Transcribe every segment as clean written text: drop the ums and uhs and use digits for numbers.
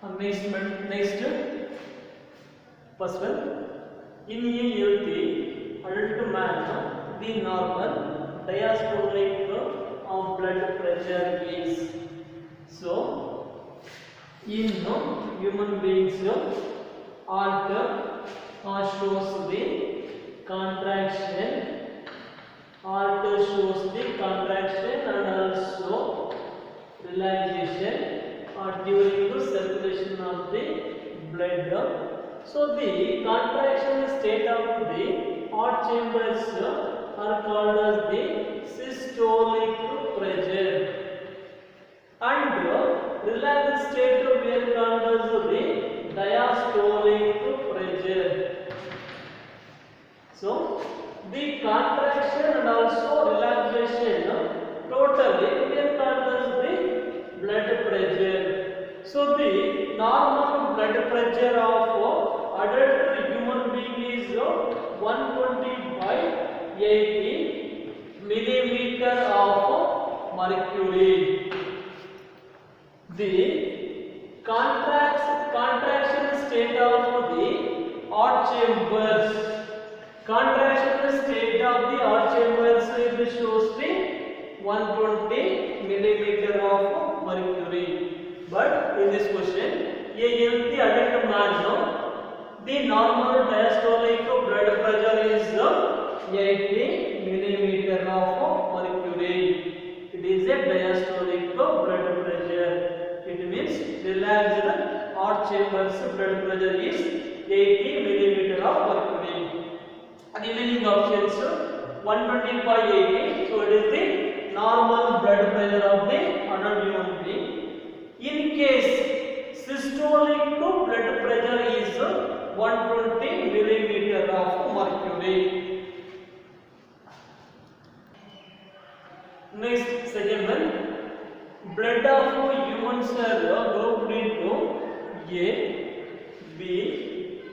Next, first one. In a healthy adult man, the normal diastolic blood pressure is. So, in human beings, heart shows the contraction. Heart shows the contraction and also relaxation during the circulation of the blood. So the contraction state of the heart chambers are called as the systolic pressure, and relaxed state we are called as the diastolic pressure. So the contraction and also relaxation totally we are called as the blood pressure. So the normal blood pressure of adult human being is 120 by 80 millimeter of mercury. The contraction state of the heart chambers. Contraction state of the heart chambers it shows the 120 millimeter of mercury. But in this question, a healthy adult man, the normal diastolic blood pressure is 80 millimeter of mercury. It is a diastolic blood pressure. It means relaxed heart chambers blood pressure is 80 millimeter of mercury. Remaining options 120 by 80. So it is the normal blood pressure of the adult human being. In case systolic blood pressure is 120 millimeter of mercury. Next, second one, blood of humans are grouped into A, B,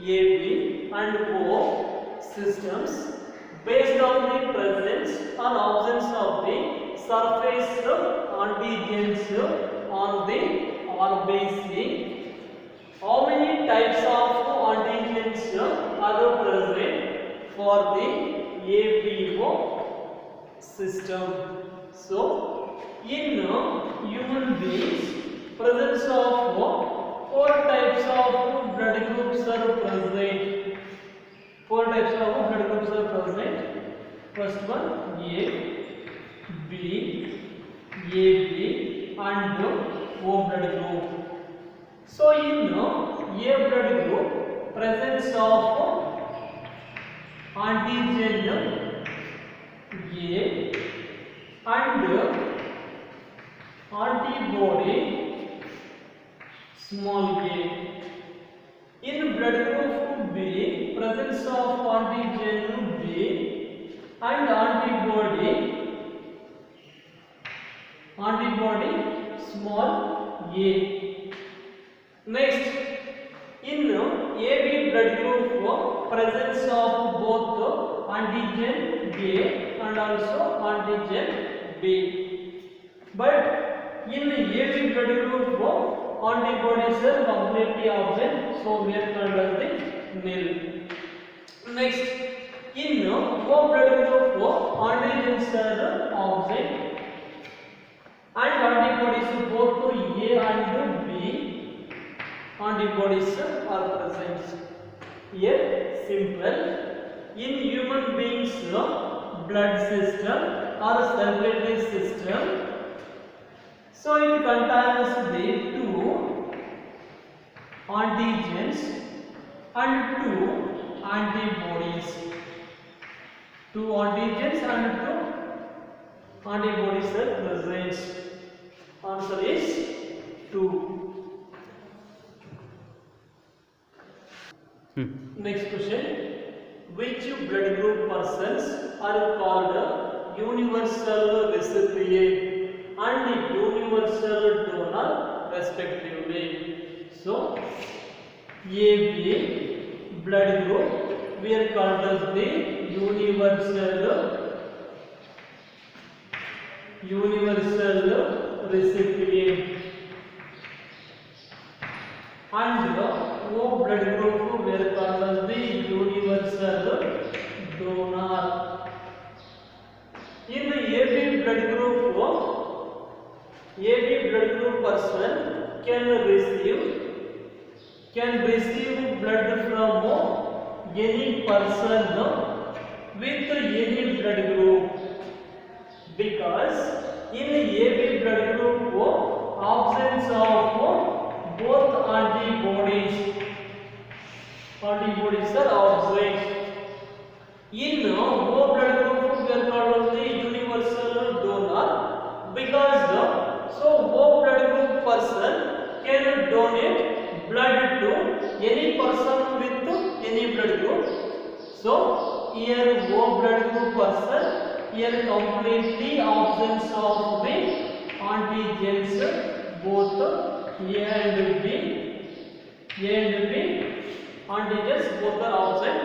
AB and O systems based on the presence or absence of the surface antigens on the RBC. How many types of antigens are present for the ABO system? So, in human beings, presence of 4 types of blood groups are present. 4 types of blood groups are present. First one A, B, AB and O blood group. So in A blood group, presence of antigen A and antibody small a. In blood group B, presence of antigen B and antibody small a. Next, in AB blood group, presence of both antigen A and also antigen B. But in AB blood group, antibodies are completely absent, so we are called as the nil. Next, in O blood group, antigens are absent and antibodies both to A and B antibodies are present. Here simple. In human beings blood system or circulatory system, so it contains the 2 antigens and 2 antibodies. 2 antigens and 2 antibodies are present. Answer is 2. Next question. Which blood group persons are called universal recipient and universal donor respectively? So, AB blood group we are called as the universal recipient. and O blood group were called as the universal donor. In the AB blood group, person can receive blood from any person with any blood group, because in AB blood group absence of both antibodies are absent. In O blood group we are called the universal donor, because so O blood group person can donate blood to any person with any blood group. So here O blood group person, here completely absence of the antigens, both A and B antigens both are absent.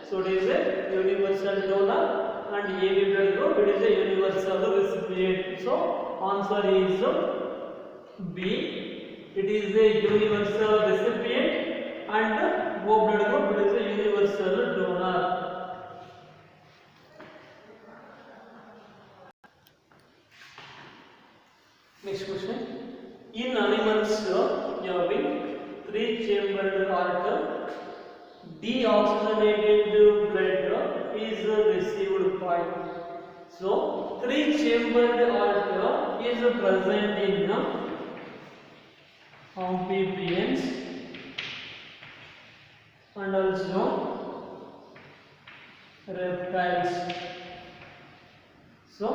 So it is a universal donor, and AB blood group, it is a universal recipient. So answer is B. It is a universal recipient, and O blood group, it is a universal donor. Next question. In animals having 3-chambered heart, deoxygenated blood is received by. So 3-chambered heart is present in amphibians and also reptiles. So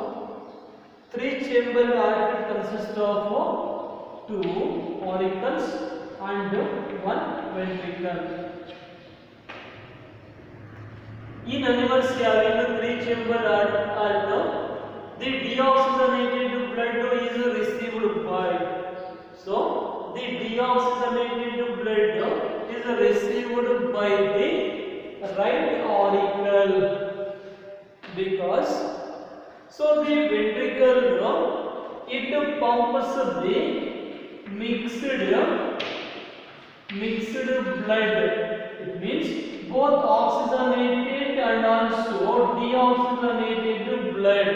3-chambered heart consists of 2 auricles and 1 ventricle. In animals having 3-chambered heart, the deoxygenated blood is received by. So the deoxygenated blood is received by the right auricle, because so the ventricle it pumps the mixed blood. It means both oxygenated and also deoxygenated blood.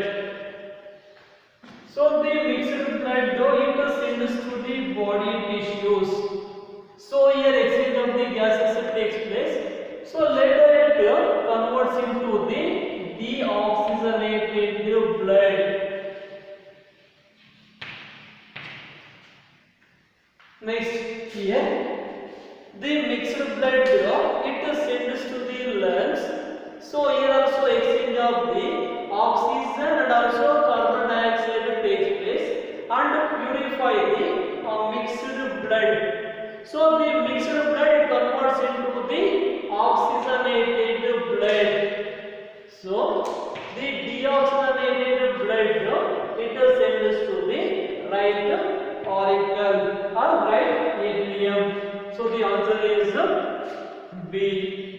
So the mixed blood it sends to the body tissues. So here exchange of the gases takes place. So later it converts into the deoxygenated blood. Next here, the mixed blood it sends to the lungs. So here also exchange of the oxygen and also carbon dioxide takes place and purify the mixed blood. So the mixed blood converts into the oxygenated blood. So the deoxygenated blood it sends to the right auricle or right atrium. So the answer is B,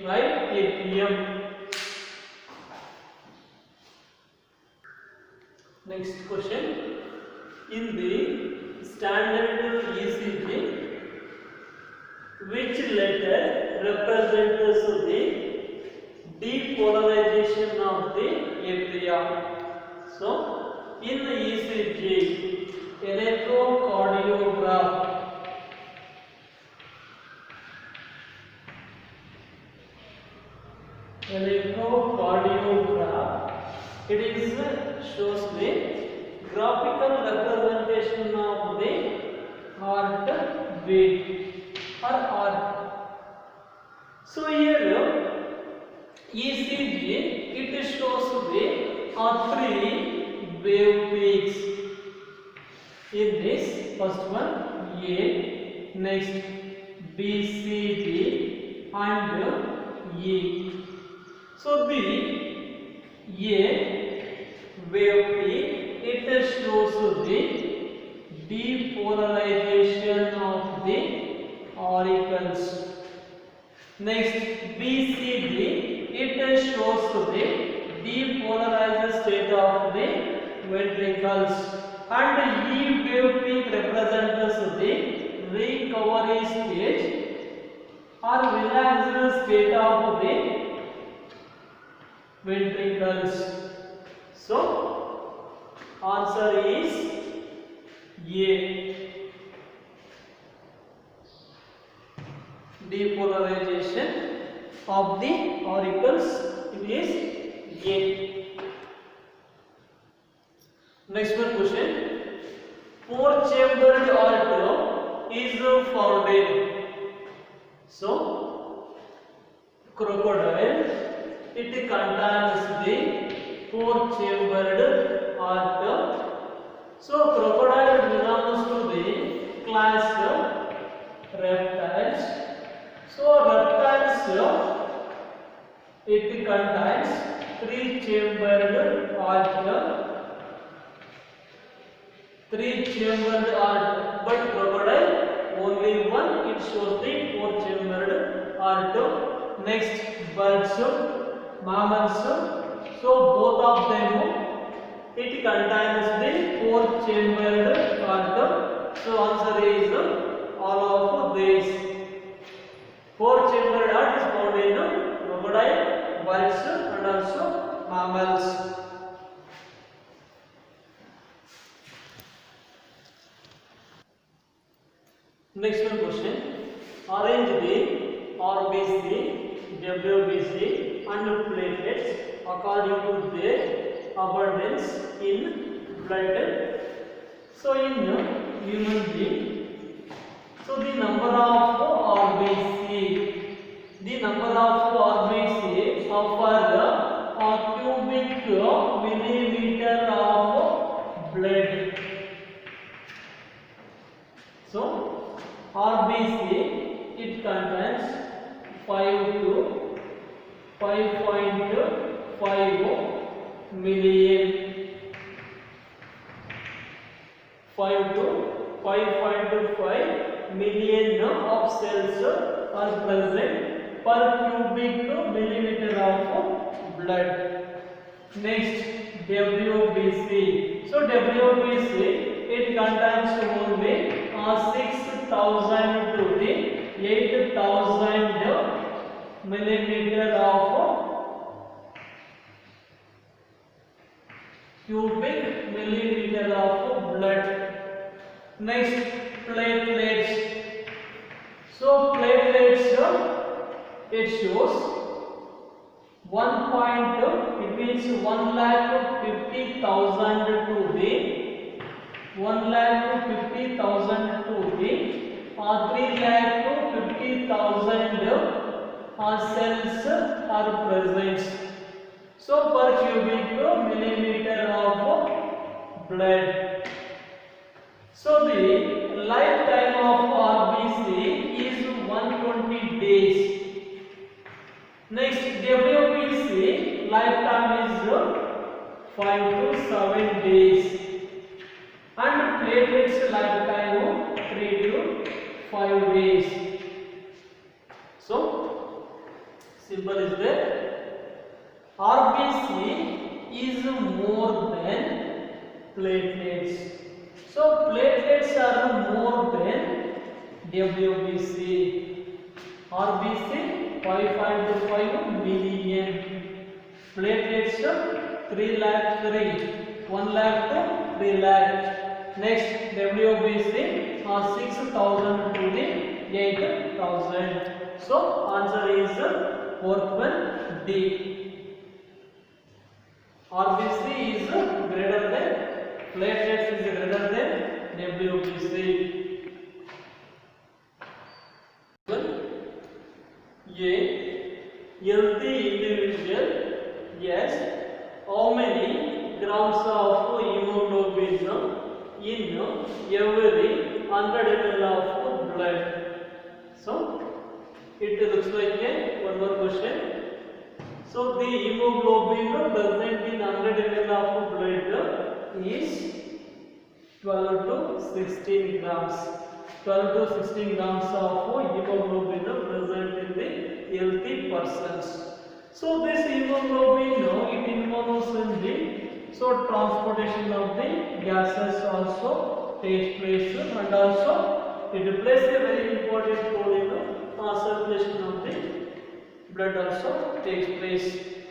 right atrium. Next question. In the standard ECG, which letter represents the depolarization of the atria? So in the ECG, electrocardiograph, it is shows the graphical representation of the heart beat or heart. So here ECG it shows the 3 wave peaks. In this first one A, next B, C, D and E. So the A wave peak it shows the depolarization of the auricles. Next BCD it shows the depolarized state of the ventricles, and E wave peak represents the recovery stage or relaxed state of the ventricles. So answer is A. Depolarization of the auricles is A. Next one question. Four-chambered aorta is found in. So crocodile, it contains the four-chambered aorta. So crocodile belongs to the class reptiles. So reptiles, it contains three-chambered aorta. Three-chambered aorta, but crocodile only one. It shows the four-chambered aorta. Next, birds, mammals. So both of them, it contains the four-chambered aorta. So answer is all of these. Four-chambered aorta is found in crocodile, birds, and also mammals. Next one question. Arrange the RBC, WBC and platelets according to their abundance in blood. So in human being, so the number of RBC for a cubic millimeter of blood. So RBC, it contains 5 to 5.5 million. 5 to 5.5 million of cells are present per cubic millimeter of blood. Next, WBC. So WBC, it contains only 6,000 to the 8,000 millimeter of cubic millimeter of blood. Next, platelets. So platelets, it shows 1. It means 1,50,000 to the 1,50,000 to the 3,50,000 cells are present. So per cubic millimeter of blood. So the lifetime of RBC is 120 days. Next, WBC lifetime is 5 to 7 days. And platelets lifetime 3 to 5 days. So simple is there. RBC is more than platelets. So platelets are more than WBC. RBC 5.5 million. Platelets 3 lakh 1 lakh to 3 lakh. Next, WBC 6,000 to the 8,000. So answer is fourth one, D. RBC is greater than platelets is greater than WBC. A healthy individual, yes, how many grams of hemoglobin in every 100 ml of blood? So it looks like one more question. So the hemoglobin present in 100 ml of blood is 12 to 16 grams. 12 to 16 grams of hemoglobin present in the healthy persons. So this hemoglobin, it involves in the transportation of the gases also takes place, and also it plays a very important role in circulation blood also takes place.